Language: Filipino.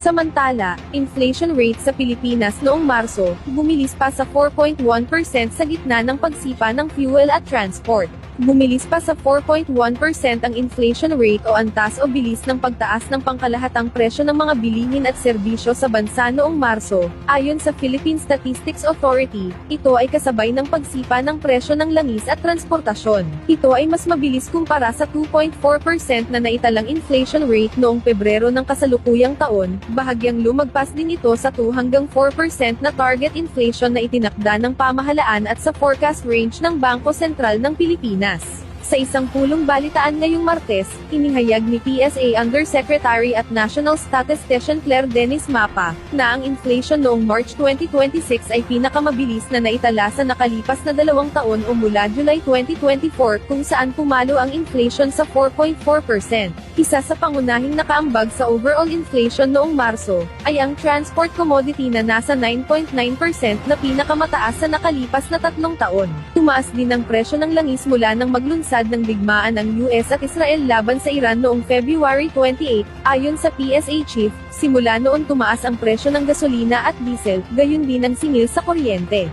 Samantala, inflation rate sa Pilipinas noong Marso, bumilis pa sa 4.1% sa gitna ng pagsipa ng fuel at transport. Bumilis pa sa 4.1% ang inflation rate o antas o bilis ng pagtaas ng pangkalahatang presyo ng mga bilihin at serbisyo sa bansa noong Marso. Ayon sa Philippine Statistics Authority, ito ay kasabay ng pagsipa ng presyo ng langis at transportasyon. Ito ay mas mabilis kumpara sa 2.4% na naitalang inflation rate noong Pebrero ng kasalukuyang taon, bahagyang lumagpas din ito sa 2 hanggang 4% na target inflation na itinakda ng pamahalaan at sa forecast range ng Bangko Sentral ng Pilipinas. Sa isang pulong balitaan ngayong Martes, inihayag ni PSA Undersecretary at National Statistician Claire Dennis Mapa, na ang inflation noong March 2026 ay pinakamabilis na naitala sa nakalipas na 2 taon o mula July 2024 kung saan pumalo ang inflation sa 4.4%. Isa sa pangunahing nakaambag sa overall inflation noong Marso, ay ang transport commodity na nasa 9.9% na pinakamataas sa nakalipas na 3 taon. Tumaas din ang presyo ng langis mula nang maglunsad ng digmaan ng US at Israel laban sa Iran noong February 28, ayon sa PSA chief, simula noon tumaas ang presyo ng gasolina at diesel, gayon din ang singil sa kuryente.